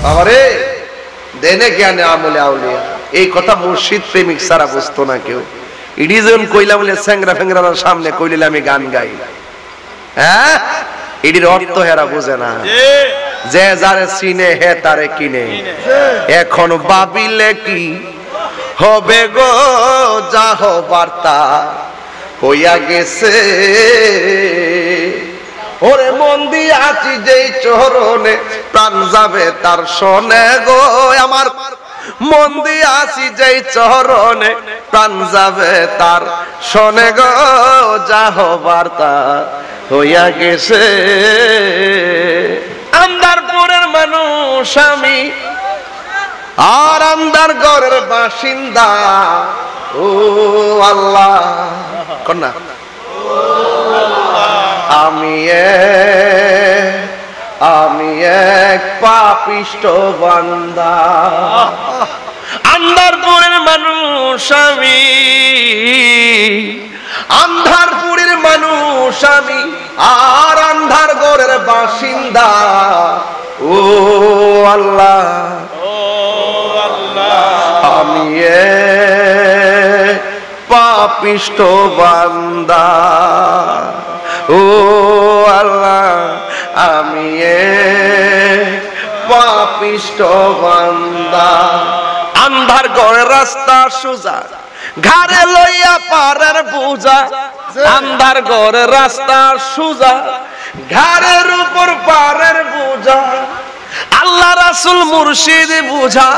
বাবারে দেনে জ্ঞানে আমলে আউলিয়া এই কথা মুর্শিদ প্রেমিক সারা বুঝতো না কেউ। ইডি যখন কইলা বলে স্যাংরা ফ্যাংরার সামনে কইলে আমি গান গাই, হ্যাঁ এটির অর্থ হেরা বুঝে না। যে যারে চিনে হে তারে কিনে, এখন ভাবিলে কি হবে গো, যা হবার তা হইয়া গেছে। ওরে মন দিয়ে আছি যেই চরণে, প্রাণ যাবে তার শোনে গো আমার। মন দিয়ে আছি যেই চরণে, প্রাণ যাবে তার শোনে গো, যা হবার তা হইয়া গেছে। আন্দারপুরের মানুষ আমি, আর আন্দার ঘরের বাসিন্দা। ও আল্লাহ কন্যা আমি এক পাপিষ্ঠ বান্দা। আন্দারপুরের মানুষ আমি, আন্ধারপুরের মানুষ আমি, আর আন্ধার ঘরের বাসিন্দা। ও আল্লাহ আমি পাপিষ্ঠ বান্দা। ও আল্লাহ আমি পাপিষ্ঠ বান্দা। আন্ধার ঘরের রাস্তা সোজা, ঘাড়ে লইয়া পারের বোঝা। আন্ধার ঘরের রাস্তা সোজা, ঘাড়ের উপর পারের বোঝা। আল্লাহ রাসূল মুর্শিদ বুঝা,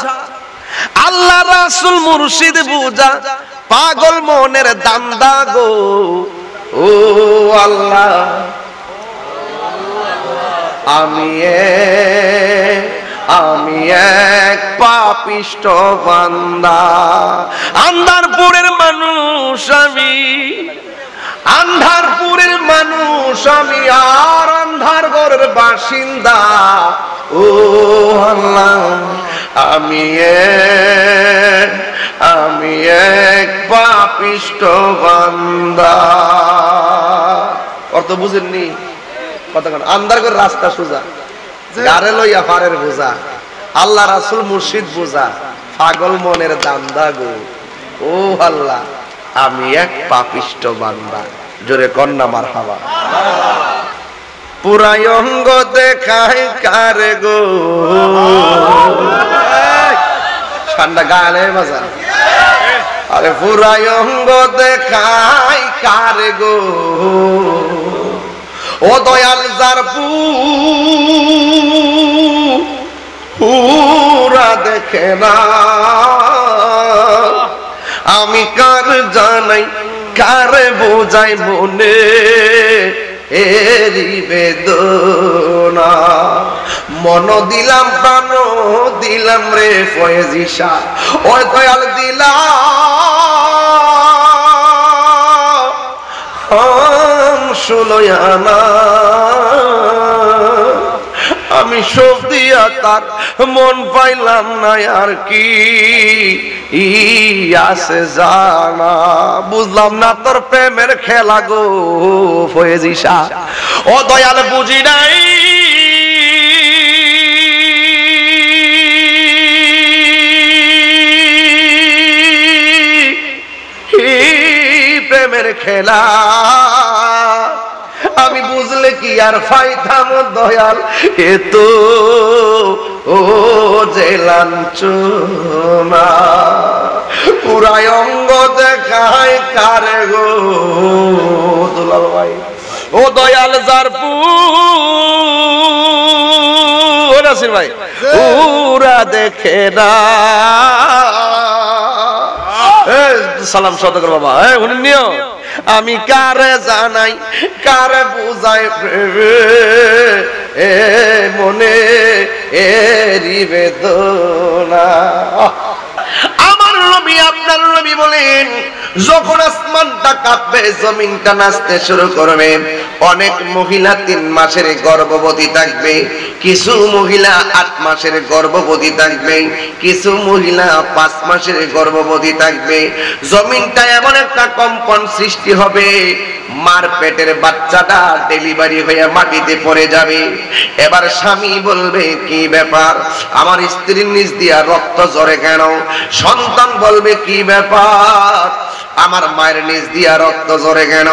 আল্লাহ রাসূল মুর্শিদ বুঝা, পাগল মনের দান্দা গো। ও আল্লাহ আমি এক পাপিষ্ঠ বান্দা। আন্ধারপুরের মানুষ আমি, আন্ধারপুরের মানুষ আমি, আর আন্ধার ঘরের বাসিন্দা। ও আল্লাহ আমি এক পাপিষ্ঠ বান্দা। অর্থ বুঝেননি? কতক্ষণ আন্ধার ঘরের রাস্তা সোজা, গাড়ে লইয়া পারের বোঝা। আল্লাহ রাসূল মুর্শিদ বুঝা, পাগল মনের দান্দা গো। ও আল্লাহ আমি এক পাপিষ্ঠ বান্দা। জোরে কন্যা মারহাবা। পুরাই অঙ্গ দেখাই কারে গো, ঠান্ডা গালে বাজা। আরে পুরাই অঙ্গ দেখাই কারে গো, ও দয়াল যার পুরা দেখে না। আমি কার জানাই, কারে বোঝাই মনে এরি বেদনা। মন দিলাম প্রাণ দিলাম রে ফয়েজিশা, ও দয়াল দিলাম ষোলয়ানা। আমি সব দিয়া তার মন পাইলাম না, আর কি আছে জানা। বুঝলাম না তোর প্রেমের খেলা গো ফয়েজিশা, ও দয়াল বুঝি নাই। প্রেমের খেলা আমি বুঝলে কি আর ফাইতাম দয়াল, এ তো ও জেলাঞ্চনা। পুরাই অঙ্গ দেখায় কারে গো দুলাল ভাই, ও দয়াল যার পুরাসির ভাই পুরা দেখে না। সালাম সদকর বাবা, উনি নিও। আমি কারে জানাই, কারে বুঝাই মনে এরি বেদনা। আমার নবী আপনি আপনার নবী বলেন যখন আসমানটা কাঁপবে জমিনটা নাচতে শুরু করবে অনেক মহিলা 3 মাসের গর্ভবতী থাকবে কিছু মহিলা 8 মাসের গর্ভবতী থাকবে কিছু মহিলা 5 মাসের গর্ভবতী থাকবে জমিনটা এমন একটা কম্পন সৃষ্টি হবে মার পেটের বাচ্চাটা ডেলিভারি হয়ে মাটিতে পড়ে যাবে এবার স্বামী বলবে কি ব্যাপার আমার স্ত্রীর নিচ দিয়া রক্ত ঝরে কেন সন্তান বলবে কি ব্যাপার আমার মায়ের নিচ দিয়া রক্ত ঝরে কেন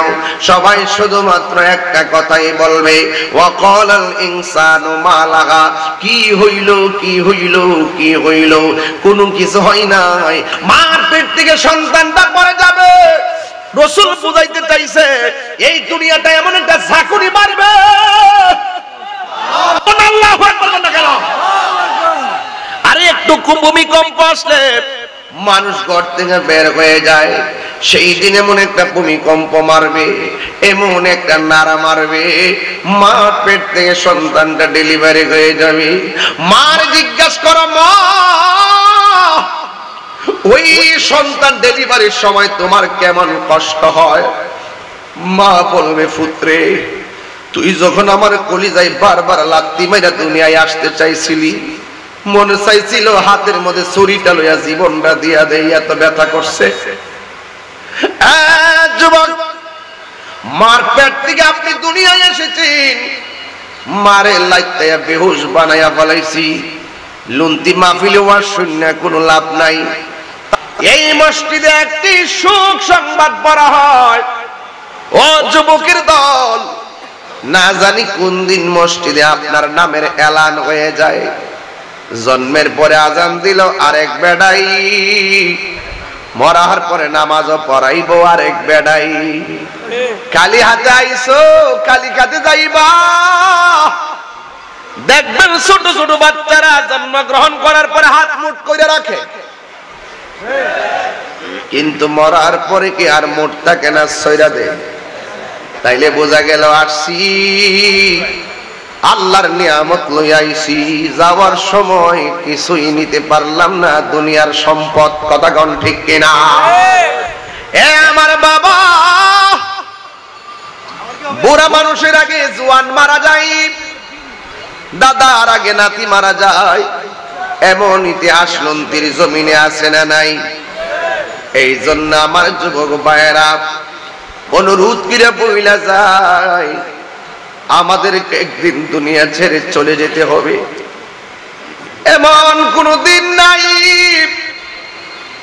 সবাই শুধুমাত্র একটা কথাই বলবে ওয়াকালাল ইনসানু মা লাগা কি হইল কি হইল কি হইল কোনো কিছু হয় নাই মার পেট থেকে সন্তানটা পড়ে যাবে রাসূল বুঝাইতে চাইছে এই দুনিয়াটা এমন একটা ঝাঁকুনি মারবে আল্লাহু আকবার বলতে গেল আরে একটু ভূমিকম্প আসলে মানুষ ঘর থেকে বের হয়ে যায় সেই দিন এমন একটা ভূমিকম্প মারবে এমন একটা নাড়া মারবে মার পেট থেকে সন্তানটা ডেলিভারি হয়ে যাবে মার জিজ্ঞাসা করো মা ওই সন্তান ডেলিভারির সময় তোমার কেমন কষ্ট হয় মা বলবে পুত্রে তুই যখন আমার কলিজায় বারবার লাত্তি মাইরা দুনিয়ায় আসতে চাইছিলি মনে চাইছিল হাতের মধ্যে ছুরিটা লইয়া জীবনটা দিয়া দেই এত ব্যথা করছে যুবক মার পেট থেকে আপনি দুনিয়ায় এসেছেন মারে লাইতায়া বেহুশ বানাইয়া ফেলাইছি লুন্তি মাহফিলে ওয়াজ শুননা কোনো লাভ নাই এই মসজিদে একটি সুখ সংবাদ পড়া হয় ও যুবকের দল না জানি কোন দিন মসজিদে আপনার নামের এলান হয়ে যায় জন্মের পরে আজান দিল আরেক বেডাই মরার পরে নামাজও পড়াইবো আরেক বেডাই কালি হাতে আইসো কালি কাতে যাইবা দেখবেন ছোট ছোট বাচ্চারা জন্মগ্রহণ করার পরে হাত মুঠ করে রাখে কিন্তু মরার পরে কি আর মুঠ থাকে না সইরা দেয় তাইলে বোঝা গেল আসছি আল্লাহর নিয়ামত লইয়া আইছি যাওয়ার সময় কিছুই নিতে পারলাম না দুনিয়ার সম্পদ কথা কোন ঠিক কিনা এ আমার বাবা বুড়া মানুষের আগে জওয়ান মারা যায় দাদার আগে নাতি মারা যায় এমন ইতিহাস লন্তির জমিনে আছে না নাই এই জন্য আমার যুবক ভাইয়েরা অনুরোধ করে বইলা যায় আমাদেরকে একদিন দুনিয়া ছেড়ে চলে যেতে হবে এমন কোন দিন নাই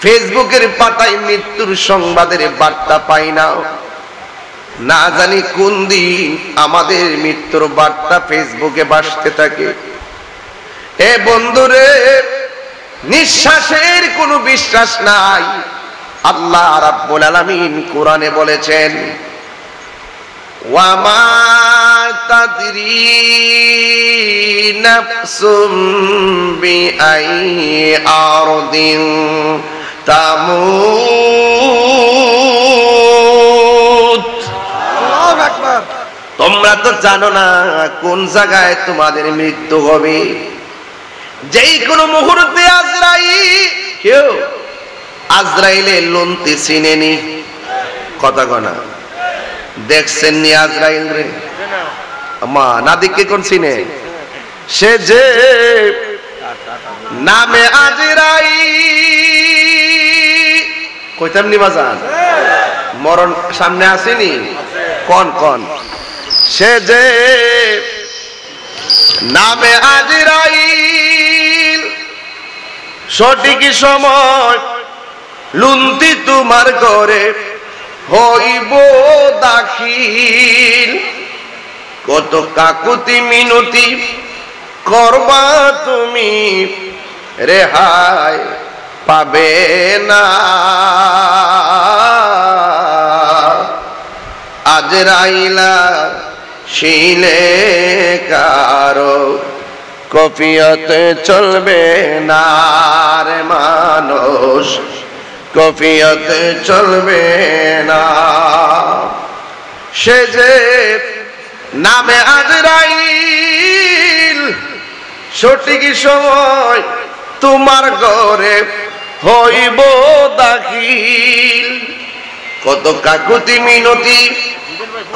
ফেসবুকের পাতায় মৃত্যুর সংবাদের বার্তা পাই না না জানি কোন দিন আমাদের মৃত্যুর বার্তা ফেসবুকে ভাসতে থাকে এ বন্ধুরে নিঃশ্বাসের কোনো বিশ্বাস নাই আল্লাহ রাব্বুল আলামিন কোরআনে বলেছেন ওয়া মা তাদরি নাফসুম বিআইয়ি আরদিন তামুত আল্লাহু আকবার তোমরা তো জানো না কোন জায়গায় তোমাদের মৃত্যু হবে যেই কোনো মুহূর্তে আজরাইলের লন্তি চিনেনি কথা কনা দেখছেন নি আজরাইল রে মা না দেখে কোন চিনে সে যে নামে আজরাইল কইতাম নি বাজান মরণ সামনে আসেনি কোন কোন সে যে নামে আজরাইল সঠিক সময় লুন্তি তোমার ঘরে হইব দাখিল কত কাকুতি মিনতি করবা তুমি রেহাই পাবে না আজরাইলা শিলে কারো কফিয়তে চলবে না রে মানুষ কফিয়তে চলবে না সে যে নামে আজরাইল সঠিক সময় তোমার ঘরে হইব দাখিল। কত কাকুতি মিনতি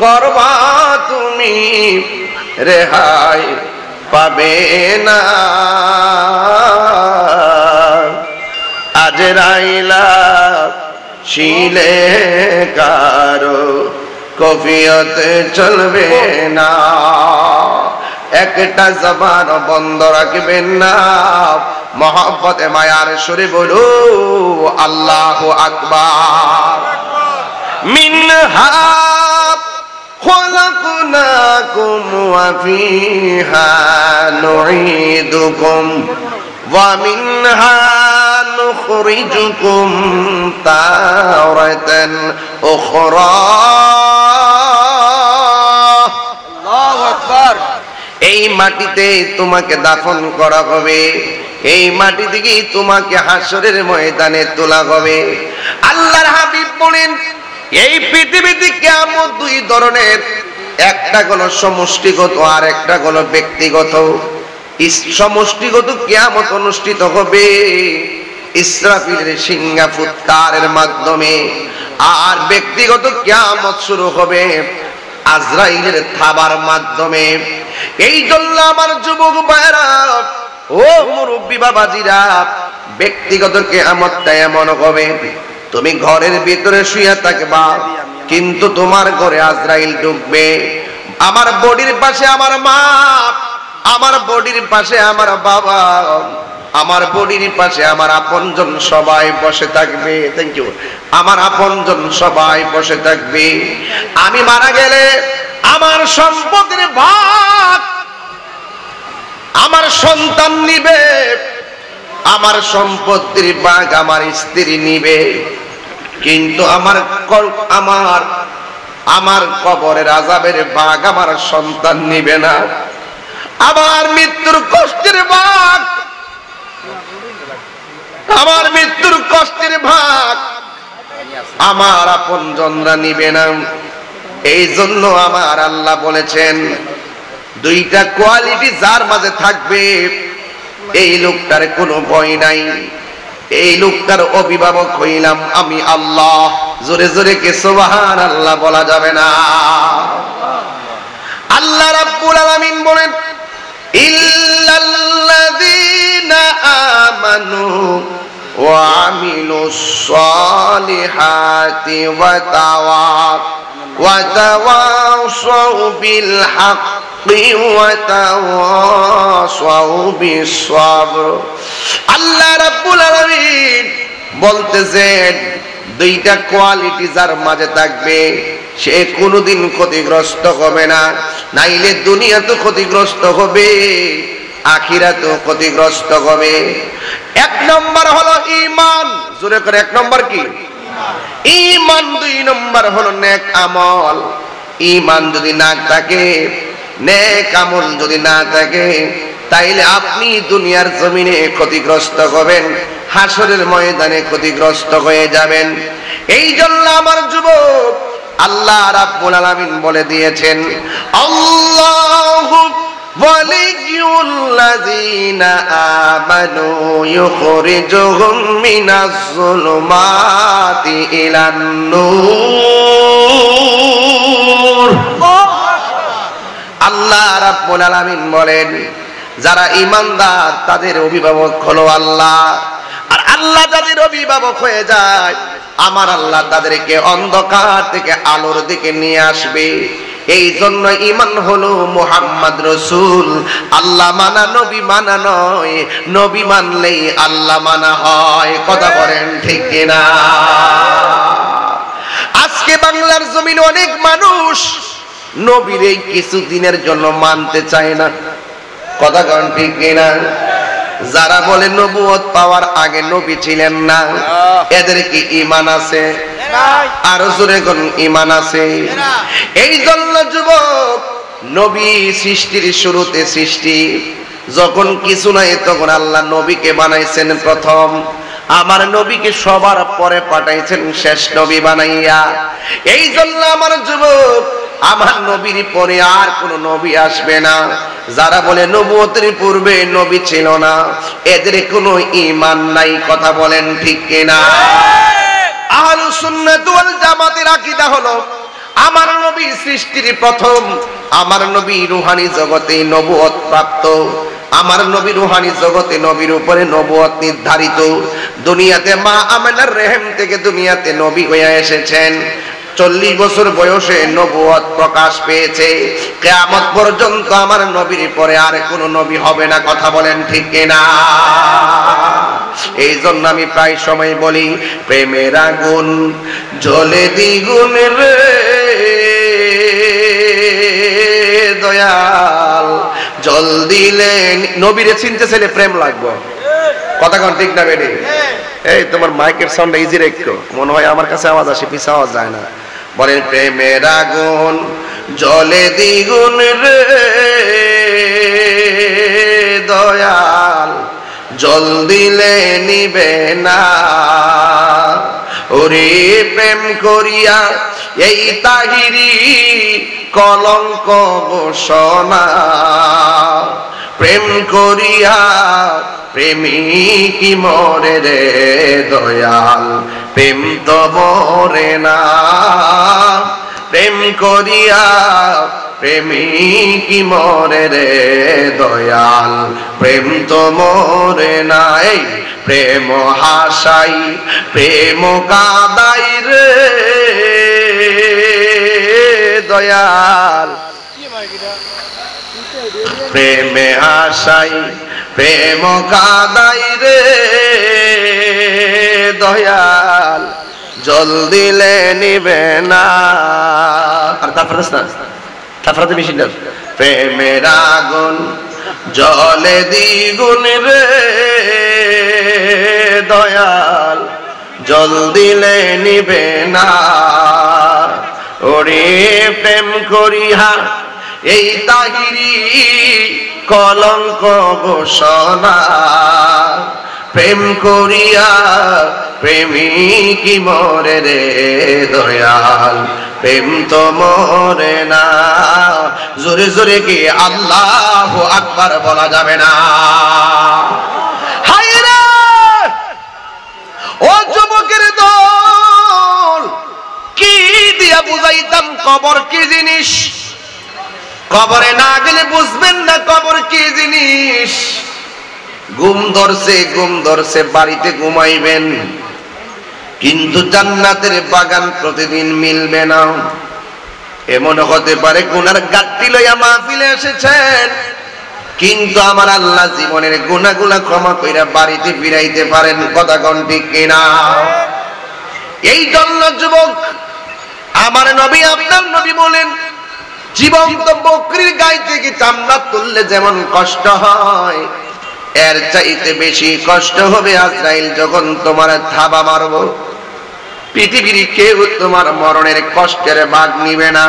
করবা তুমি, রেহাই পাবে না। আজরাইলা শিলে কারো কফিয়ত চলবে না। একটা জবান বন্ধ রাখবেন না, মহব্বতে মায়ার সুরে বলো আল্লাহু আকবার। মিনহা খলাকনাকুম ওয়া ফিহা নুঈদুকুম ওয়া মিনহা নুখরিজুকুম তারাতান উখরা। আল্লাহু আকবার। এই মাটিতে তোমাকে দাফন করা হবে, এই মাটি থেকে তোমাকে হাসরের ময়দানে তোলা হবে। আল্লাহর হাবিব বলেন এই পৃথিবীতে কিয়ামত দুই ধরনের, একটা হলো সমষ্টিগত আর একটা হলো ব্যক্তিগত। সমষ্টিগত কিয়ামত অনুষ্ঠিত হবে ইসরাফিলের সিংহা ফুৎকারের মাধ্যমে, আর ব্যক্তিগত কিয়ামত শুরু হবে আজরাইলের থাবার মাধ্যমে। এই জন্য আমার যুবক ভাইরা ও মুরব্বী বাবাজিরা, ব্যক্তিগত কিয়ামতটা এমন হবে তুমি ঘরের ভিতরে শুয়ে থাকবা, কিন্তু তোমার ঘরে আজরাইল ঢুকবে। আমার বডির পাশে আমার মা, আমার বডির পাশে আমার বাবা, আমার বডির পাশে আমার আপনজন সবাই বসে থাকবে। Thank you. আমার আপনজন সবাই বসে থাকবে। আমি মারা গেলে আমার সম্পদের ভাগ আমার সন্তান নিবে, আমার সম্পত্তির ভাগ আমার স্ত্রী নিবে, কিন্তু আমার কবরের আযাবের ভাগ আমার সন্তান নিবে না। আমার মৃত্যুর কষ্টের ভাগ, আমার মৃত্যুর কষ্টের ভাগ আমার আপনজনরা নিবে না। এই জন্য আমার আল্লাহ বলেছেন দুইটা কোয়ালিটি যার মাঝে থাকবে এই লোকটার কোনো ভয় নাই, এই লোকটার অভিভাবক হইলাম আমি আল্লাহ। জোরে জোরে কে সুবহানাল্লাহ বলা যাবে না? আল্লাহ রাব্বুল আলামিন বলেন ইল্লাল্লাযীনা আমানু ওয়া আমিলুস সালিহাতি ওয়া তাওয়াসাউ বিল হাক্কি ওয়া তাওয়াসাউ বিস সাবর। আল্লাহ রাব্বুল আলামিন বলতেছেন দুইটা কোয়ালিটি যার মাঝে থাকবে সে কোনোদিন ক্ষতিগ্রস্ত হবে না, নাইলে দুনিয়া তো ক্ষতিগ্রস্ত হবে, আখিরাতেও ক্ষতিগ্রস্ত হবে। এক নম্বর হলো ঈমান, জোরে করে এক নম্বর কি? ঈমান। দুই নম্বর হলো নেক আমল। ঈমান যদি না থাকে, নেক আমল যদি না থাকে, তাইলে আপনি দুনিয়ার জমিনে ক্ষতিগ্রস্ত হবেন, হাসরের ময়দানে ক্ষতিগ্রস্ত হয়ে যাবেন। এই জন্য আমার যুবক আল্লাহ রাব্বুল আলামিন বলে দিয়েছেন আল্লাহু ওয়ালিয়ুল্লাযীনা আমানু ইউখরিজুহুম মিনাজ যুলুমাতি ইলান নূর। আল্লাহ রাব্বুল আলামিন বলেন যারা ঈমানদার তাদের অভিভাবক হলো আল্লাহ, আর আল্লাহ যাদের অভিভাবক হয়ে যায় আমার আল্লাহ তাদেরকে অন্ধকার থেকে আলোর দিকে নিয়ে আসবে। এই জন্য ঈমান হলো মুহাম্মদ রাসূল। আল্লাহ মানা নবী মানা নয়, নবী মানলেই আল্লাহ মানা হয়। কথা বলেন ঠিক কিনা? আজকে বাংলার জমিনে অনেক মানুষ নবীর এই কিছুদিনের জন্য মানতে চায় না। কথা বলেন ঠিক কিনা? যারা বলে নবুয়ত পাওয়ার আগে নবী ছিলেন না, এদের কি ঈমান আছে? আর জোরে কোন ঈমান আছে? এই জন্য যুবক নবী সৃষ্টির শুরুতে সৃষ্টি যখন কিছু নাই তখন আল্লাহ নবীকে বানাইছেন প্রথম। আমার নবীকে সবার পরে পাঠাইছেন শেষ নবী বানাইয়া। এই জন্য আমার যুবক আমার নবীর পরে আর কোন নবী আসবে না। যারা বলে নবুয়তের পূর্বে নবী ছিল না, এদের কোনো ঈমান নাই। কথা বলেন ঠিক কিনা? আহলুস সুন্নাত ওয়াল জামাতের আকীদা হলো আমার নবী সৃষ্টির প্রথম, আমার নবী রূহানি জগতে নবুয়ত প্রাপ্ত, আমার নবী রূহানি জগতে নবীর উপরে নবুয়ত নির্ধারিত। দুনিয়াতে মা আমেনার রেহেম থেকে দুনিয়াতে নবী হয়ে এসেছেন। 40 বছর বয়সে নবুয়ত প্রকাশ পেয়েছে। কিয়ামত পর্যন্ত আমার নবীর পরে আর কোনো নবী হবে না। কথা বলেন ঠিক কিনা? এই জন্য আমি প্রায় সময় বলি, প্রেমের আগুন জ্বলে দ্বিগুণ রে দয়াল, জল দিলে নবীরে চিনতে চাইলে প্রেম লাগবে। কথা কোন ঠিক না বেডি? এই তোমার মাইকের সাউন্ডটা ইজি রাখো, মনে হয় আমার কাছে আওয়াজ আসে, পিছে আওয়াজ যায় না। বলেন প্রেমের আগুন জ্বলে দ্বিগুণ রে দয়াল, জল দিলে নিবে না। ওরে প্রেম করিয়া এই তাহিরি কলঙ্ক ঘোষণা, প্রেম করিয়া প্রেমিক মরে রে দয়াল, প্রেম তো মরে না। প্রেম করিয়া প্রেমিক মরে রে দয়াল, প্রেম তো মরে না। এই প্রেম হাসাই প্রেম কাদাই রে দয়াল, প্রেমে হাসাই প্রেম কাদাই রে দয়াল, জল দিলে নিবে না। আর তারপরে তারপরে বেশি না, প্রেমের আগুন জলে দ্বিগুণ রে দয়াল, জল দিলে নিবে না। ওরে প্রেম করিয়া এই তাহিরি কলঙ্ক ঘোষণা, প্রেম করিয়া প্রেমিক মরে রে দয়াল, প্রেম তো মরে না। জোরে জোরে কি আল্লাহু আকবার বলা যাবে না? হায়রে ও যুবকের দল, কি দিয়া বুঝাইতাম কবর কি জিনিস? কবরে না গেলে বুঝবেন না কবর কি জিনিস। ঘুম ধরছে বাড়িতে ঘুমাইবেন, কিন্তু জান্নাতের বাগান প্রতিদিন মিলবে না। এমন হতে পারে গুনার গাট্টি লইয়া মাহফিলে এসেছেন, কিন্তু আমার আল্লাহ জীবনের গুনাহগুলো ক্ষমা কইরা বাড়িতে ফিরাইতে পারেন। কথা কোন ঠিক কিনা? এই জন্য যুবক, আমার নবী আপনার নবী বলেন, জীবন্ত বকরির গায়ে থেকে চামড়া তুললে যেমন কষ্ট হয়, এর চাইতে বেশি কষ্ট হবে আজরাইল যখন তোমার থাবা মারব। পৃথিবীর কেউ তোমার মরণের কষ্টের ভাগ নিবে না।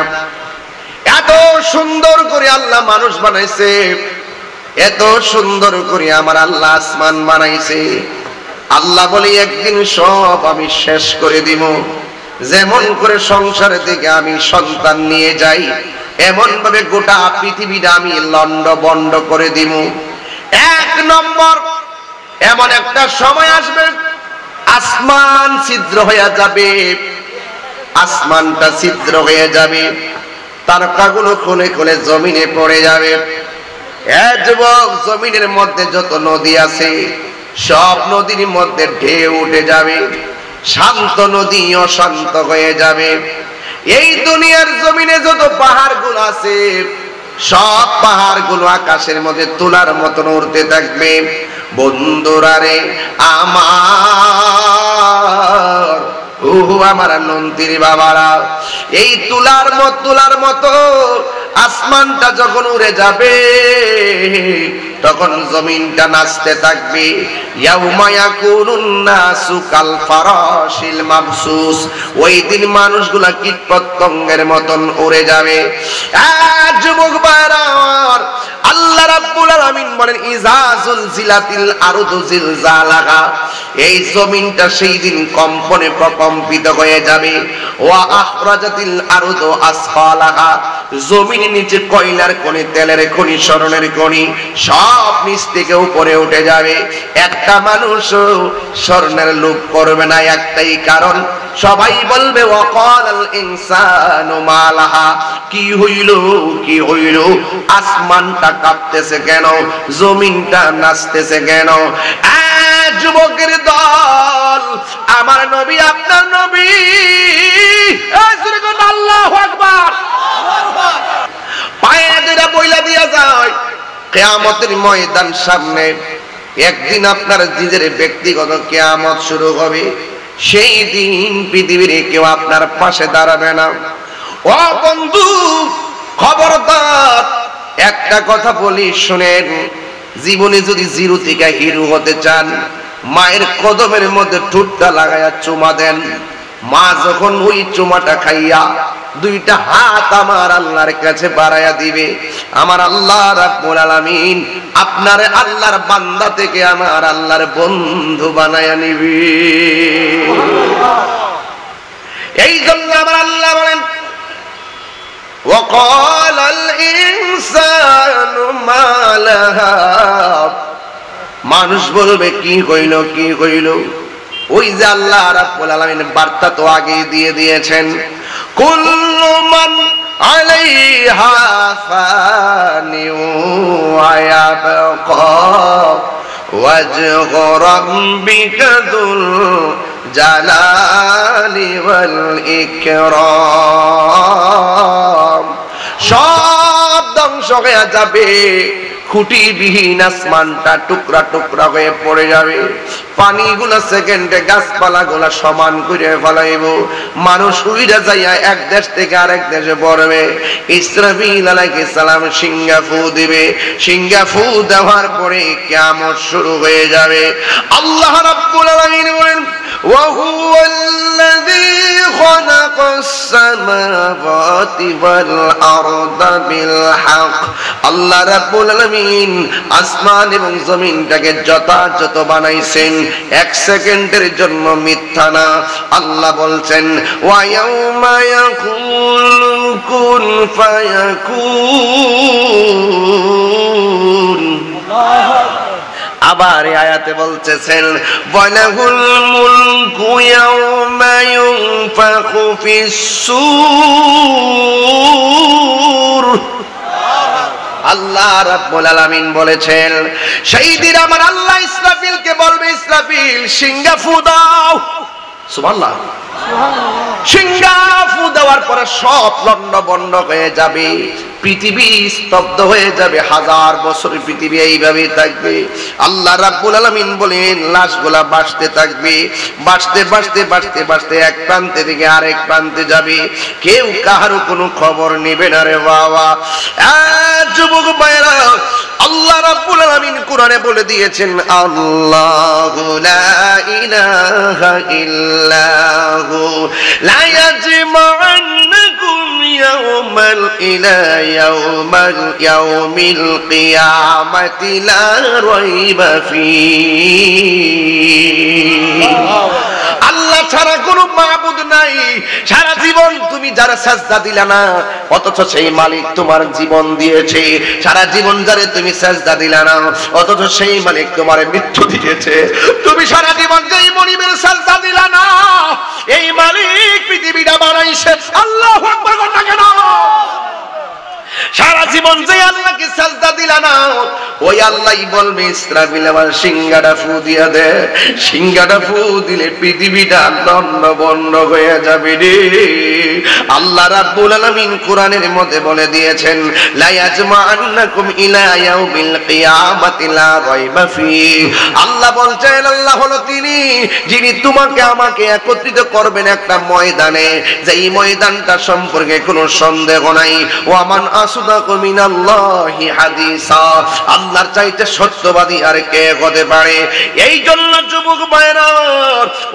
এত সুন্দর করে আল্লাহ মানুষ বানাইছে, এত সুন্দর করে আমার আল্লাহ আসমান বানাইছে। আল্লাহ বলে একদিন সব আমি শেষ করে দিব। যেমন করে সংসার থেকে আমি সন্তান নিয়ে যাই, এমন ভাবে গোটা পৃথিবীটা আমি লন্ড বন্ড করে দিব। এক নম্বর, এমন একটা সময় আসবে আসমান ছিদ্র হয়ে যাবে, আসমানটা ছিদ্র হয়ে যাবে, তারকাগুলো খুলে খুলে জমিনে পড়ে যাবে। যুবক, জমিনের মধ্যে যত নদী আছে সব নদীর মধ্যে ঢেউ উঠে যাবে, শান্ত নদী অশান্ত হয়ে যাবে। এই দুনিয়ার জমিনে যত পাহাড়গুলো আছে সব পাহাড়গুলো আকাশের মধ্যে তুলার মতন উড়তে থাকবে। বন্ধুরা রে আমার, আমার নন্দির বাবারা, এই তুলার মতো আসমানটা যখন উড়ে যাবে তখন জমিনটা নাচতে থাকবে। ইয়াউমা ইয়াকুনুন নাসু কাল ফারাশিল মাবসুস, ওই দিন মানুষগুলা কীট পতঙ্গের মতন উড়ে যাবে। যুবক ভাইরা, আল্লাহ রাব্বুল আলামিন বলেন ইযা যুলজিলাতিল আরদু জিলজালাহা, এই জমিনটা সেই দিন কম্পনে প্রকম্পিত হয়ে যাবে। ওয়া আখরাজাতিল আরদু আসফালাহা, জমিনের নিচে কয়লার খনি, তেলের খনি, স্বর্ণের খনি সব নিচ থেকে উপরে উঠে যাবে। একটা মানুষ স্বর্ণের লোভ করবে না, একটাই কারণ, সবাই বলবে ওয়াকালাল ইনসানু মা লাহা, কি হইল কি হইল, আসমানটা কাঁপতেছে কেন, জমিনটা নাচতেছে কেন? যুবকের দল, আমার নবী আপনার নবী, আল্লাহু আকবার, পায়ে ধরে বইলা দিয়া যায় কিয়ামতের ময়দান সামনে। একদিন আপনার নিজের ব্যক্তিগত কিয়ামত শুরু হবে। সেই দিন পৃথিবীর কেউ আপনার পাশে দাঁড়াবে না। ও বন্ধু, খবরদার, একটা কথা বলি শুনেন, জীবনে যদি জিরো থেকে হিরো হতে চান, মায়ের কদমের মধ্যে ঠোঁটটা লাগায়া চুমা দেন। মা যখন ওই চুমাটা খাইয়া দুইটা হাত আমার আল্লাহর কাছে বাড়ায়া দিবে, আমার আল্লাহ রাব্বুল আলামিন আপনার আল্লাহর বান্দা থেকে আমার আল্লাহর বন্ধু বানায়া নিবে। এই জন্য আমার আল্লাহ বলেন ওয়াকালাল ইনসানু মা লাহা, মানুষ বলবে কি হইল কি হইল। ওই যে আল্লাহ রাব্বুল আলামিন বার্তা তো আগে দিয়ে দিয়েছেন, কুল্লু মান আলাইহা ফানিউ ওয়া ইয়াবকা ওয়াজহু রাব্বিকা যুল জালালি ওয়াল ইকরাম। সব ধ্বংস হয়ে যাবে, খুঁটিবিহীন আসমানটা টুকরা টুকরা হয়ে পড়ে যাবে, পানিগুলো সেকেন্ডে গাছপালা গুলা সমান করে ফেলাইব, মানুষ উইরা যাইয়া এক দেশ থেকে আরেক দেশে পড়বে। ইসরাফিল আলাইহিস সালাম সিংহা ফু দিবে, সিংহা ফু দেওয়ার পরে কিয়ামত শুরু হয়ে যাবে। আল্লাহ রাব্বুল আলামিন বলেন ওয়া হুয়াল্লাযী খালাকাস সামাওয়াতি ওয়াল আরদা বিল হক। আল্লাহ রাব্বুল আলামিন আসমান এবং জমিনটাকে যথাযথ বানাইছেন, এক সেকেন্ডের জন্য মিথ্যা না। আল্লাহ বলছেন ওয়া ইয়াউমা ইয়াকুলু কুন ফায়াকুন। আবার এই আয়াতে বলতেছেন ওয়ালাহুল মুলকু ইয়াউমা ইউনফাখু ফিস-সূর। আল্লাহ রাব্বুল আলামিন বলেছেন সেই দিন আমার আল্লাহ ইসরাফিলকে বলবে, ইসরাফিল সিংহা ফু দাও। সুবহানাল্লাহ। সিংহা ফু দেওয়ার পরে সব লন্ড বন্ড হয়ে যাবে, পৃথিবী স্তব্ধ হয়ে যাবে, হাজার বছর পৃথিবী এইভাবে থাকবে। আল্লাহ রাব্বুল আলামিন বলেন লাশগুলা বাঁচতে থাকবে, বাঁচতে বাঁচতে বাঁচতে বাঁচতে এক প্রান্তে থেকে আরেক প্রান্তে যাবে, কেউ কাহারও কোনো খবর নেবে না রে বাবা। যুবক ভাইরা, আল্লাহ রাব্বুল আলামিন কোরআনে বলে দিয়েছেন আল্লাহু লা ইলাহা ইল্লাহু লা ইয়াজমা'আন্নাকুম ইয়াওমাল ইয়াউমিল কিয়ামাতি লা রাইবা ফীহি। আল্লাহ ছাড়া কোনো মাবুদ নাই। সারা জীবন তুমি যারা সাজদা দিলা না, অথচ সেই মালিক তোমার জীবন দিয়েছে। সারা জীবন যারে তুমি সাজদা দিলা না, অথচ সেই মালিক তোমার মৃত্যু দিয়েছে। তুমি সারা জীবন যেই মনিবের সাজদা দিলা না, এই মালিক পৃথিবীটা বানাইছে। আল্লাহু আকবার বলনা কেন? সারা জীবন যে আল্লাহকে সাজদা দিলা না, ওই আল্লাহই বলবে ইসরাফিল আমার সিংহাটা ফু দিয়া দে। সিংহাটা ফু দিলে পৃথিবীটা লন্ড বন্ড হয়ে যাবে রে। আল্লাহ রাব্বুল আলামিন কোরআনের মধ্যে বলে দিয়েছেন লা ইয়াজমা'আন্নাকুম ইলা ইয়াউমিল কিয়ামাতি লা রাইবা ফীহি। আল্লাহ বলছেন আল্লাহ হলো তিনি যিনি তোমাকে আমাকে একত্রিত করবেন একটা ময়দানে, যেই ময়দানটা সম্পর্কে কোনো সন্দেহ নাই। ওয়া মান আসদাকু মিনাল্লাহি হাদিসা, আল্লাহর চাইতে সত্যবাদী আর কে হতে পারে? এই জন্য যুবক ভাইরা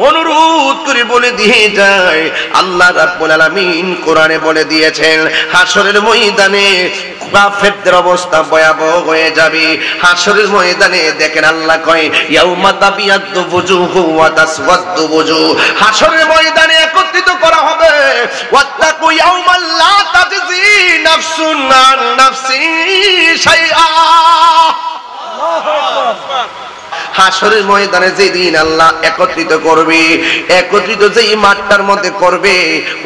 অনুরোধ করে বলে দিয়ে যায়, আল্লাহ রাব্বুল আলামিন কোরআনে বলে দিয়েছেন হাসরের ময়দানে কাফেরদের অবস্থা ভয়াবহ হয়ে যাবে। হাসরের ময়দানে দেখেন আল্লাহ কয় ইয়াউমা তাবিয়াদ্দু বুজুহু ওয়া তাসওয়াদ্দু বুজুহ, হাসরের ময়দানে একত্রিত করা হবে। ওয়াত্তাকু ইয়াউমান লা তাজজি নাফসুন আন নাফসি শাইআ। আল্লাহু আকবার। হাসরের ময়দানে যেদিন আল্লাহ একত্রিত করবে, একত্রিত যেই মাঠটার মধ্যে করবে,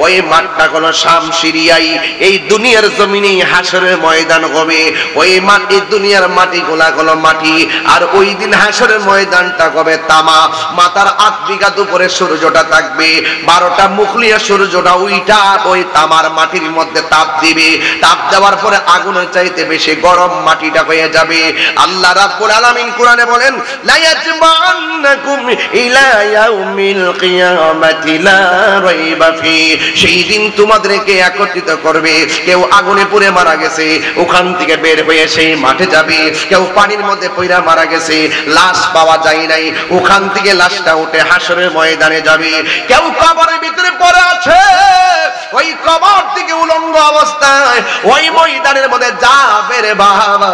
ওই মাঠটা হলো শাম সিরিয়াই। এই দুনিয়ার জমিনে হাসরের ময়দান হবে। ওই মাটি, দুনিয়ার মাটিগুলা হলো মাটি, আর ওই দিন হাসরের ময়দানটা হবে তামা। মাথার 8 বিঘা উপরে সূর্যটা থাকবে, 12টা মুখলিয়া সূর্যটা ওইটা ওই তামার মাটির মধ্যে তাপ দিবে। তাপ দেওয়ার পরে আগুনের চাইতে বেশি গরম মাটিটা হয়ে যাবে। আল্লাহ রাব্বুল আলামিন কোরআনে বলেন লায়াজমান্নাকুম ইলা ইয়াউমিল কিয়ামাতি লা রাইবা ফি, সেই দিন তোমাদেরকে একত্রিত করবে। কেউ আগুনে পুড়ে মারা গেছে, ওখান থেকে বের হয়ে সেই মাঠে যাবে। কেউ পানির মধ্যে পড়ে মারা গেছে, লাশ পাওয়া যায় নাই, ওখান থেকে লাশটা উঠে হাসরের ময়দানে যাবে। কেউ কবরের ভিতরে পড়ে আছে, ওই কবর থেকে উলঙ্গ অবস্থায় ওই ময়দানের মধ্যে যাবে রে বাবা।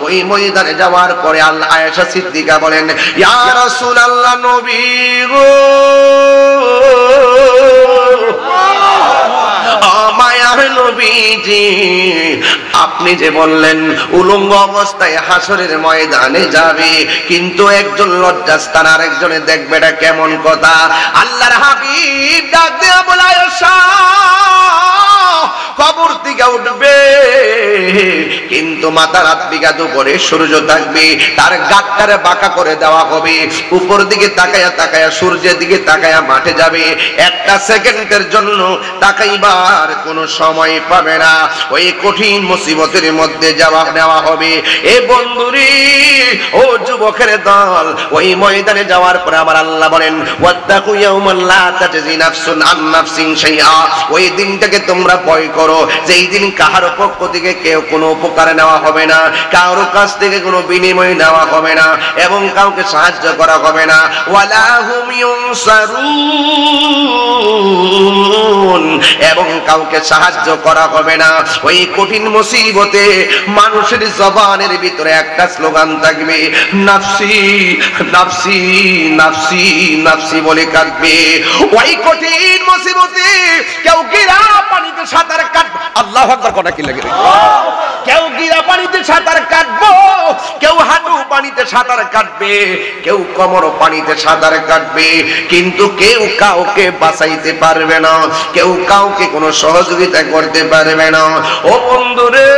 ওই ময়দানে যাওয়ার পরে আল্লাহ আয়েশা সিদ্দিকা বলেন ইয়া রাসূলুল্লাহ, নবী গো, মায়ার নবীজি, আপনি যে বললেন উলঙ্গ অবস্থায় হাসরের ময়দানে যাবে, কিন্তু একজন লজ্জাস্থান আর একজনে দেখবে, এটা কেমন কথা? আল্লাহর হাবিব ডাক দেয়া বলে আয়েশা, কবর থেকে উঠবে কিন্তু মাথার 8 বিঘা উপরে সূর্য থাকবে, তার গাটটারে বাঁকা করে দেওয়া হবে। উপর দিকে তাকায়া তাকায়া, সূর্যের দিকে তাকায়া মাঠে যাবে। একটা সেকেন্ডের জন্য তাকাইবার কোনো সময় পাবে না। ওই কঠিন মুসিবতের মধ্যে যাওয়া নেওয়া হবে। এ বন্ধুরি, ও যুবকের দল, ওই ময়দানে যাওয়ার পরে আমার আল্লাহ বলেন ওয়াত্তাকু ইয়াউমান লা তাজজি নাফসুন আন নাফসিন শাইআ, ওই দিনটাকে তোমরা ভয় করো, যেই দিন কাহার পক্ষ থেকে কেউ কোনো উপকার নেওয়া হবে না, কারোর কাছ থেকে কোনো বিনিময় নেওয়া হবে না, এবং কাউকে সাহায্য করা হবে না। ওয়ালা হুম ইউনসারুন, এবং কাউকে সাহায্য করা হবে না। ওই কঠিন মুসিবতে মানুষের জবানের ভিতরে একটা স্লোগান থাকবে, নাফসি নাফসি নাফসি নাফসি বলে কাঁদবে। ওই কঠিন মুসিবতে কেউ গিরা পানিতে সাঁতার কাটবে, আল্লাহু আকবার, কথা কি লাগে? কেউ গিরা পানিতে সাঁতার কাটবো, কেউ হাঁটু পানিতে সাঁতার কাটবে, কেউ কোমর পানিতে সাঁতার কাটবে, কিন্তু কেউ কাউকে বাঁচাইতে পারবে না, কেউ কাউকে কোনো সহযোগিতা করতে পারবে না। ও বন্ধুরে,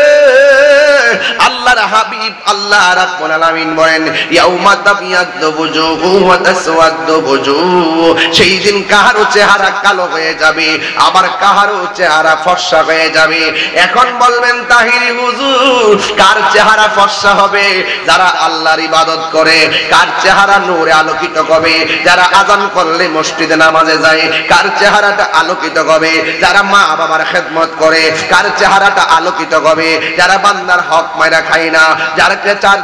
আল্লাহর হাবিব আল্লাহ রাব্বুল আলামিন বলেন ইয়াউমা তাবিয়াদ্দু বুজুহু ওয়া তাসওয়াদ্দু বুজুহ, সেই দিন কাহারও চেহারা কালো হয়ে যাবে, আবার কাহারও চেহারা ফর্সা হয়ে যাবে। এখন বলবেন তাহিরি হুজুর, কার চেহারা ফর্সা হবে? যারা আল্লাহর ইবাদত করে। কার চেহারা নূরে আলোকিত হবে? যারা আযান করলে মসজিদে নামাজে যায়। কার চেহারাটা আলোকিত হবে? যারা মা বাবার খেদমত করে। কার চেহারাটা আলোকিত হবে? যারা বান্দার হক মাইরা খায় না। যার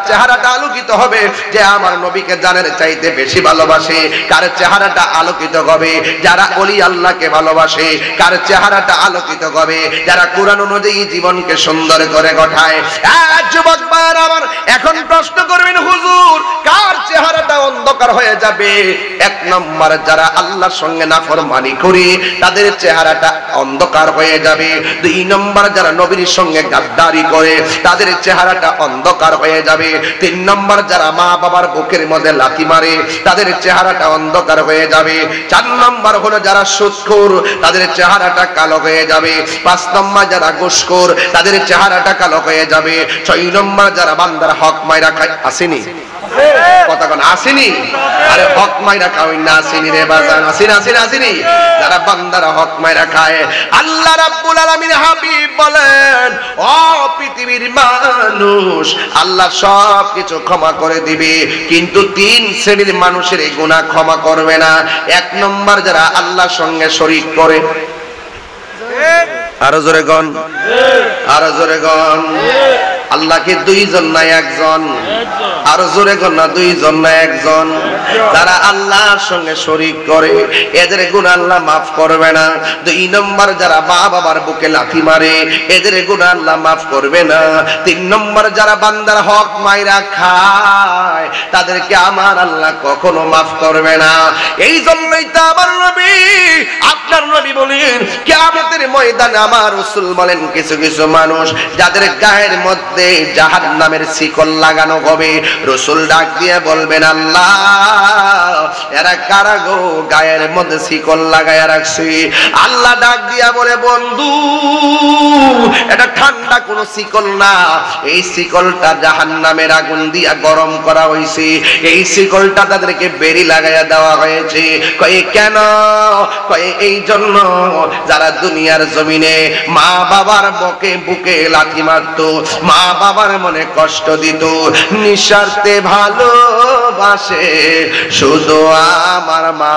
চেহারাটা আলোকিত হবে? যে আমার নবীকে জানের চাইতে বেশি ভালোবাসে। কার চেহারাটা আলোকিত হবে? যারা ওলি আল্লাহকে ভালোবাসে। কার চেহারাটা আলোকিত হবে? যারা কোরআন অনুযায়ী জীবনকে সুন্দর করে গঠায়। যুবক ভাইরা আমার, এখন প্রশ্ন করবেন হুজুর, কার চেহারাটা অন্ধকার হয়ে যাবে? 1 নম্বর, যারা আল্লাহর সঙ্গে নাফরমানি করে তাদের চেহারাটা অন্ধকার হয়ে যাবে। 2 নম্বর, যারা নবীর সঙ্গে গাদ্দারি করে তাদের চেহারাটা অন্ধকার হয়ে যাবে। 3 নম্বর, যারা মা বাবার বুকের মধ্যে লাথি মারে তাদের চেহারাটা অন্ধকার হয়ে যাবে। 4 নম্বর হলো যারা সুদখোর, তাদের চেহারাটা কালো হয়ে যাবে। 5 নম্বর, যারা ঘুষখোর, তাদের চেহারাটা কালো হয়ে যাবে। 6 নম্বর, যারা বান্দার হক মাইরা খায়। আসেনি কথা কোন? আসেনি? আরে হক মাইরা খাওই না, আসেনি রে বাজান, আসেনি আসেনি আসেনি। যারা বান্দার হক মাইরা খায়, আল্লাহ রাব্বুল আলামিন হাবিব বলেন ও পৃথিবীর মানুষ, আল্লাহ সব কিছু ক্ষমা করে দিবে, কিন্তু 3 শ্রেণীর মানুষের এই গুনাহ ক্ষমা করবে না। 1 নম্বর, যারা আল্লাহর সঙ্গে শরীক করে। আরো জোরে গন, আরো জোরে গন। আল্লাহ কি দুইজন না একজন? আরো জোরে গন না দুইজন না একজন? যারা আল্লাহর সঙ্গে শরীক করে এদের গুনাহ আল্লাহ মাফ করবে না। দুই নম্বর যারা মা বাবার বুকে লাথি মারে এদের গুনাহ আল্লাহ মাফ করবে না। তিন নম্বর যারা বান্দার হক মাইরা খায় তাদেরকে আমার আল্লাহ কখনো মাফ করবে না। এই জন্যই তো আমার নবী, আপনার নবী বলেন কিয়ামতের ময়দানে আমার রাসূল বলেন কিছু কিছু মানুষ যাদের গায়ের মধ্যে জাহান্নামের শিকল লাগানো হবে, রাসূল ডাক দিয়ে বলবেন আল্লাহ এরা কারা গো গায়ের মধ্যে শিকল লাগায়া রাখছে? আল্লাহ ডাক দিয়া বলে বন্ধু এটা ঠান্ডা কোন শিকল না, এই শিকলটা জাহান্নামের আগুন দিয়া গরম করা হয়েছে, এই শিকলটা তাদেরকে বেরি লাগাইয়া দেওয়া হয়েছে। কয় কেন? কয় এই জন্য যারা দুনিয়ার জমিনে মা বাবার বুকে লাথি মারত, মা বাবার মনে কষ্ট দিত, নিঃস্বার্থে ভালোবাসে শুধু আমার মা,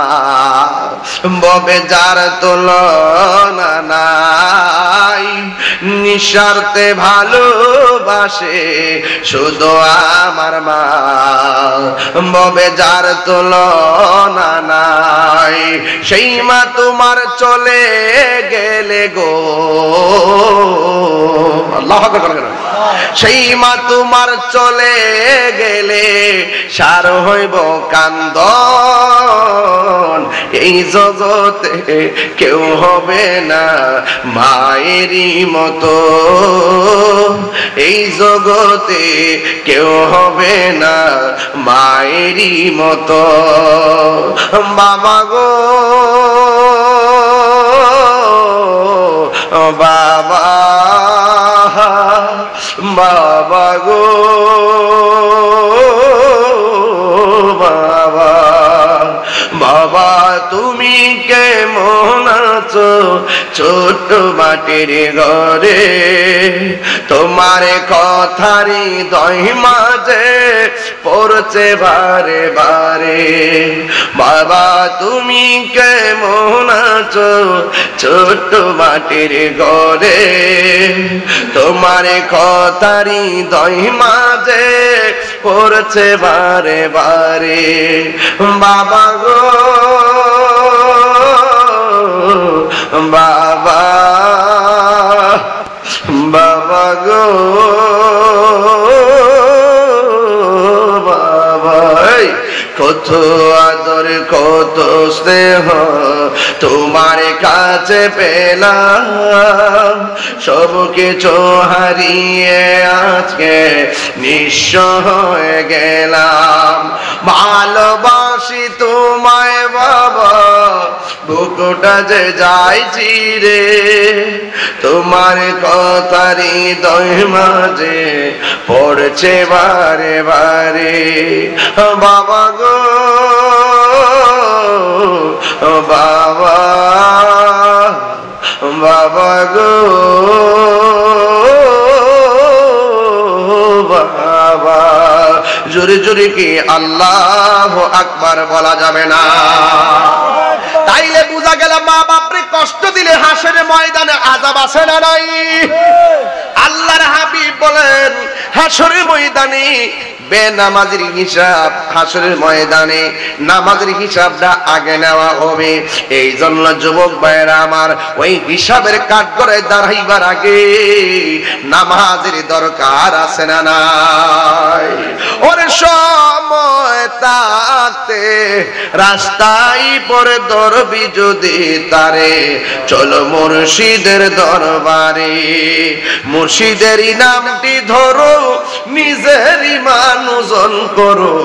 ববে যার তুলনা নাই, নিঃস্বার্থে ভালোবাসে শুধু আমার মা, ববে যার তুলনা নাই। সেই মা তোমার চলে গেলে গো, আল্লাহু আকবার, সেই মা তোমার চলে গেলে সার হইব কান্দন, এই জগতে কেউ হবে না মায়েরই মতো, এই জগতে কেউ হবে না মায়েরই মতো। বাবা গো বাবা, বাবা গো বাবা, বাবা তুমি কেমন আছো ছোট মাটির ঘরে, তোমার কথারই দই মাঝে পড়ছে বারে বারে, বাবা তুমি কেমন আছো ছোট মাটির ঘরে, তোমার কথারই দই মাঝে পড়ছে বারে বারে। বাবা গো বাবা, বাবা গো বাবা, কত আদর কত স্নেহ তোমার কাছে পেলাম, সব কিছু হারিয়ে আজকে নিঃস্ব হয়ে গেলাম। ভালোবাসি তোমায় বাবা, বুকটা যে যাইছি রে, তোমার কথারই দই মাঝে পড়ছে বারে বারে। বাবা গো বাবা, বাবা গো বাবা, জোরে জোরে কি আল্লাহু আকবার বলা যাবে না? তাইলে বুঝা গেল মা বাপরে কষ্ট দিলে হাসরের ময়দানে আযাব আছে না নাই? আল্লাহর হাবিব বলেন হাসরের ময়দানে বেনামাজির হিসাব হাসরের ময়দানে নামাজের হিসাবটা আগে নেওয়া হবে। এই জন্য যুবক ভাইরা আমার ওই হিসাবের কাঠগড়ে দাঁড়াইবার আগে নামাজের দরকার আছে না নাই? ওরে সময় থাকতে রাস্তায় পরে ধরবি যদি তারে, চলো মুর্শিদের দরবারে, মুর্শিদেরই নামটি ধরো, নিজের ইমান ওজন করো,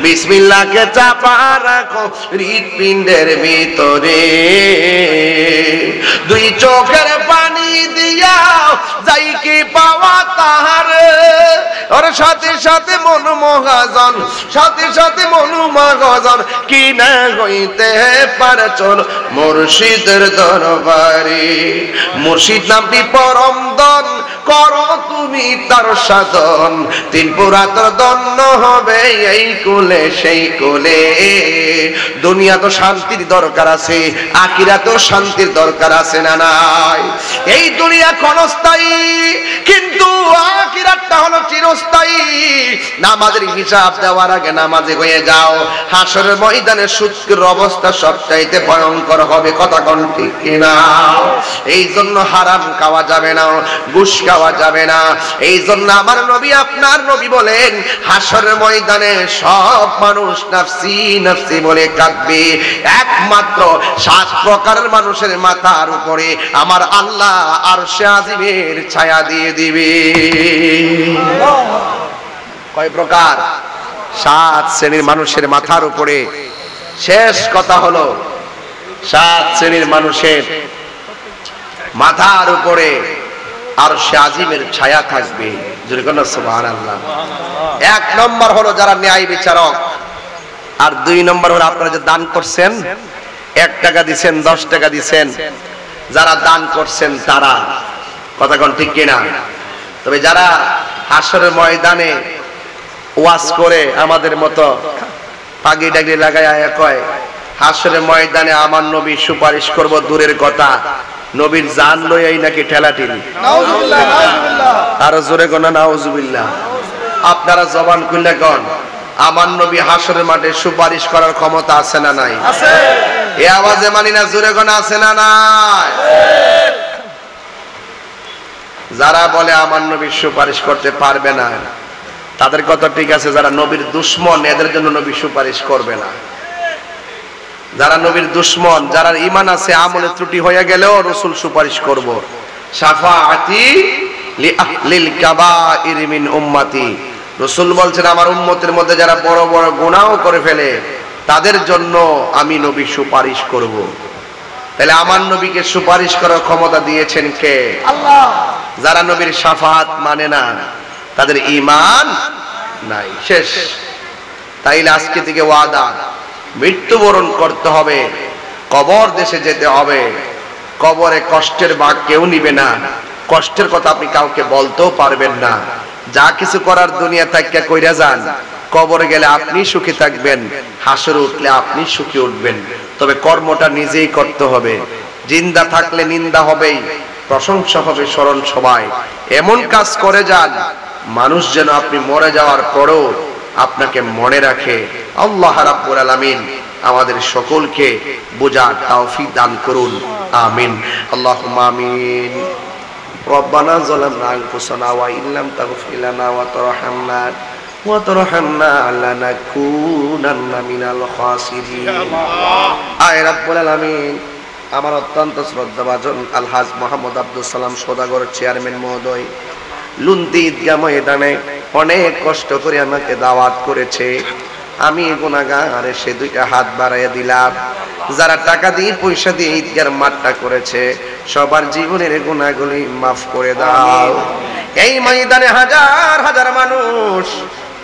বিসমিল্লাহকে চাপা রাখো হৃৎপিণ্ডের ভিতরে, দুই চোখের পানি দিয়া যাই কি পাওয়া তাহারে, ওর সাথে সাথে মন মহাজন, সাথে সাথে মন মহাজন, কি না হইতে পারে চল মুর্শিদের দরবারে। মুর্শিদ নামটি পরম ধন, করো তুমি তার সাধন, তিন পুরাতন ধন্য হবে এই কুলে সেই কুলে। দুনিয়া তো শান্তির দরকার আছে, আখিরাতেও শান্তির দরকার আছে না নাই? এই দুনিয়া ক্ষণস্থায়ী, কিন্তু আখিরাতটা হলো চিরস্থায়ী। নামাজের হিসাব দেওয়ার আগে নামাজে হয়ে যাও, হাসরের ময়দানে সুৎখের অবস্থা সবচাইতে ভয়ঙ্কর হবে। কথা কোন ঠিক কিনা? এই জন্য হারাম খাওয়া যাবে না, ঘুষ খাওয়া যাবে না। এই জন্য আমার নবী, আপনার নবী বলেন, হাসরের ময়দানে সব মানুষ নাফসি নাফসি বলে কাঁদবে, একমাত্র 7 প্রকারের মানুষের মাথার উপরে আমার আল্লাহ আরশে আজিমের ছায়া দিয়ে দিবে। কয় প্রকার? 7 শ্রেণীর মানুষের মাথার উপরে। শেষ কথা হলো 7 শ্রেণীর মানুষের মাথার উপরে আরশে আজিমের ছায়া থাকবে। জোরে বলুন সুবহানাল্লাহ। 1 নম্বর হলো যারা ন্যায় বিচারক, আর 2 নম্বর হলো আপনারা যে দান করছেন, 1 টাকা দিবেন, 10 টাকা দিবেন, যারা দান করছেন তারা। কথা কোন ঠিক কিনা? তবে যারা হাসরের ময়দানে ওয়াজ করে আমাদের মতো পাগড়ি ডাগড়ি লাগায় কয় হাসরের ময়দানে আমার নবী সুপারিশ করব, দূরের কথা নবীর জান লইয়াই নাকি ঠেলাঠেলি। নাউজুবিল্লাহ, নাউজুবিল্লাহ। আর জোরে কোন নাউজুবিল্লাহ। আপনারা জবান খুলে কোন আমার নবী হাসরের মাঠে সুপারিশ করার ক্ষমতা আছে না নাই? আছে। এই আওয়াজে মানি না, জোরে কোন আছে না নাই? যারা বলে আমার নবী সুপারিশ করতে পারবে না, তাদের কথা ঠিক আছে। যারা নবীর দুশমন, এদের জন্য নবী সুপারিশ করবে না। যারা নবীর দুশমন, যারা ঈমান আছে, আমলে ত্রুটি হয়ে গেলেও রাসূল সুপারিশ করব। শাফাআতি লিল কাবাইর মিন উম্মতি। রাসূল বলছেন আমার উম্মতের মধ্যে যারা বড় বড় গুনাহও করে ফেলে তাদের জন্য আমি নবী সুপারিশ করব। তাহলে আমার নবীকে সুপারিশ করার ক্ষমতা দিয়েছেন কে? আল্লাহ। যারা নবীর শাফাআত মানে না, তাদের ঈমান নাই, শেষ। তাইলে আজকে থেকে ওয়াদা, মৃত্যুবরণ করতে হবে, কবর দেশে যেতে হবে। কবরে কষ্টের ভাগ কেউ নিবে না, কষ্টের কথা আপনি কাউকে বলতেও পারবেন না। যা কিছু করার দুনিয়া থেকে কইরা যান, কবরে গেলে আপনি সুখী থাকবেন, হাসরে উঠলে আপনি সুখী উঠবেন। তবে কর্মটা নিজেই করতে হবে। জিন্দা থাকলে নিন্দা হবেই, প্রশংসা হবে স্মরণ সবাই। এমন কাজ করে যান মানুষ যেন আপনি মরে যাওয়ার পরেও আপনাকে মনে রাখে। আল্লাহ রাব্বুল আলামিন আমাদের সকলকে বুঝার তৌফিক দান করুন, আমিন। আল্লাহুম্মা আমিন। রব্বানা যালামনা আনফুসানা ওয়া ইল্লাম তাগফির লানা ওয়া তারহামনা লানাকুনান্না মিনাল খাসিরিন। আয় রাব্বুল আলামিন, আমার অত্যন্ত শ্রদ্ধাভাজন আলহাজ মোহাম্মদ আব্দুল সালাম সওদাগর চেয়ারম্যান মহোদয় লুন্দি ঈদগাহ ময়দানে অনেক কষ্ট করে আমাকে দাওয়াত করেছে। আমি গুনাহগার, এসে 2টা হাত বাড়াইয়া দিলাম। যারা টাকা দিয়ে পয়সা দিয়ে ঈদগার মাঠটা করেছে সবার জীবনের গুনাহগুলি মাফ করে দাও। এই ময়দানে হাজার হাজার মানুষ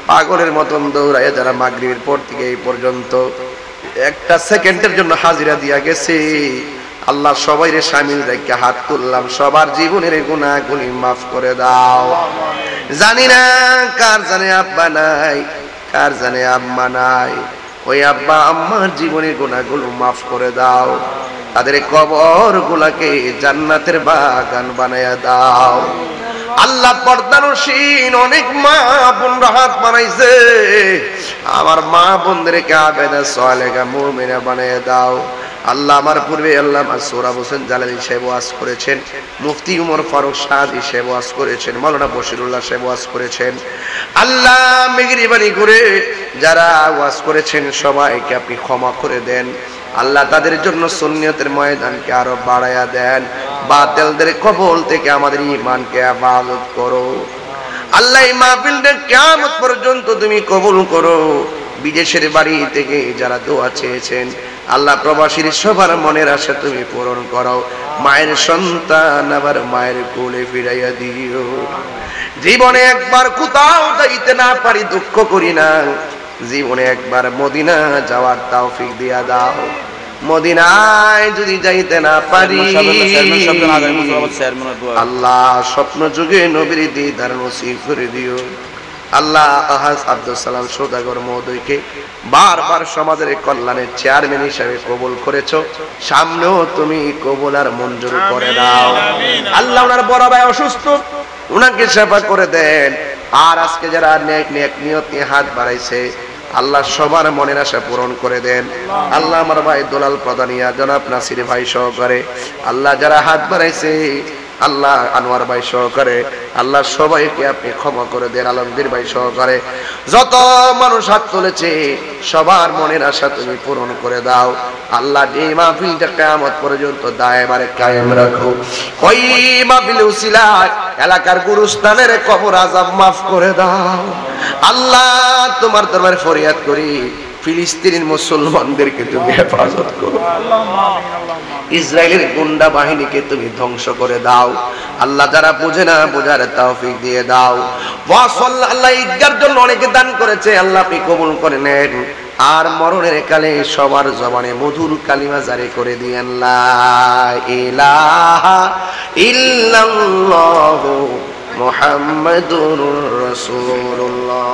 পাগলের মতন দৌড়ায়, যারা মাগরিবের পর থেকে এই পর্যন্ত 1টা সেকেন্ডের জন্য হাজিরা দিয়া গেছে, আল্লাহ সবাইরে শামিল রেখে হাত তুললাম, সবার জীবনের গুনাহগুলি মাফ করে দাও। জানি না কার জানে আব্বা নাই, কার জানে আম্মা নাই। ওই আব্বা আম্মার জীবনের গুনাহগুলো মাফ করে দাও, তাদের কবর গুলাকে জান্নাতের বাগান বানায়া দাও। আল্লাহ পর্দানসীন অনেক মা বোনরা হাত বানাইছে, আমার মা বোনদেরকে আবেদা সালেহা মুমিনা বানায়া দাও। আল্লাহ আমার পূর্বে আল্লাহ সোহরাব হোসেন জালালী সাহেব ওয়াজ করেছেন, মুফতি উমর ফারুক সাদি সাহেব ওয়াজ করেছেন, মাওলানা বশিরুল্লাহ সাহেব ওয়াজ করেছেন। আল্লাহ মেহেরবানি করে যারা ওয়াজ করেছেন সবাইকে আপনি ক্ষমা করে দেন। আল্লাহ তাদের জন্য সুন্নিয়তের ময়দানকে আরো বাড়ায়া দেন। বাতিলদের কবল থেকে আমাদের ঈমানকে হেফাজত করো। আল্লাহ এই মাহফিলটা কিয়ামত পর্যন্ত তুমি কবুল করো। বিদেশের বাড়ি থেকে যারা দোয়া চেয়েছেন আল্লাহ প্রবাসীর সবার মনের আশা তুমি পূরণ করো। মায়ের সন্তান আবার মায়ের কোলে ফিরাইয়া দিও। জীবনে একবার কোথাও যাইতে না পারি দুঃখ করি না, জীবনে একবার মদিনা যাওয়ার তৌফিক দিয়া দাও। মদিনায় যদি যাইতে না পারি, আল্লাহ স্বপ্ন যুগে নবীর দিদার নসিব করে দিও। আল্লাহ আহাজ আব্দুল সালাম সওদাগর মহোদয়কে বারবার সমাজের কল্যাণের চেয়ারম্যান হিসেবে কবুল করেছো, সামনেও তুমি কবুল আর মঞ্জুর করে দাও। আল্লাহ ওনার বড় ভাই অসুস্থ, ওনাকে সেবা করে দেন। আর আজকে যারা নেক নিয়ত নিয়ে হাত বাড়াইছে, আল্লাহ সবার মনের আশা পূরণ করে দেন। আল্লাহ আমার ভাই দুলাল প্রধানিয়া জনাব নাসির ভাই সহকারে আল্লাহ যারা হাত বাড়াইছে, আল্লাহ আনোয়ার ভাই সহকারে আল্লাহ সবাইকে আপনি ক্ষমা করে দেন। আলমগীর ভাই সহকারে যত মানুষ হাত তুলেছে সবার মনের আশা তুমি পূরণ করে দাও। আল্লাহ এই মাহফিলটা কিয়ামত পর্যন্ত দায়মারে কায়েম রাখো। ওই মাহফিল উসিলায় এলাকার গুরুস্থানের কবর আযাব মাফ করে দাও। আল্লাহ তোমার দরবারে ফরিয়াদ করি, ফিলিস্তিনের মুসলমানদেরকে তুমি হেফাজত করো, ইসরায়েলের গুন্ডা বাহিনীকে তুমি ধ্বংস করে দাও। আল্লাহ যারা বোঝে না বোঝার তৌফিক দিয়ে দাও। আল্লাহ ঈদগার জন্য অনেকে দান করেছে, আল্লাহ আপনি কবুল করে নেন। আর মরণের কালে সবার জবানে মধুর কালিমা জারি করে দিয়েন, লা ইলাহা ইল্লাল্লাহু মুহাম্মাদুর রাসূলুল্লাহ।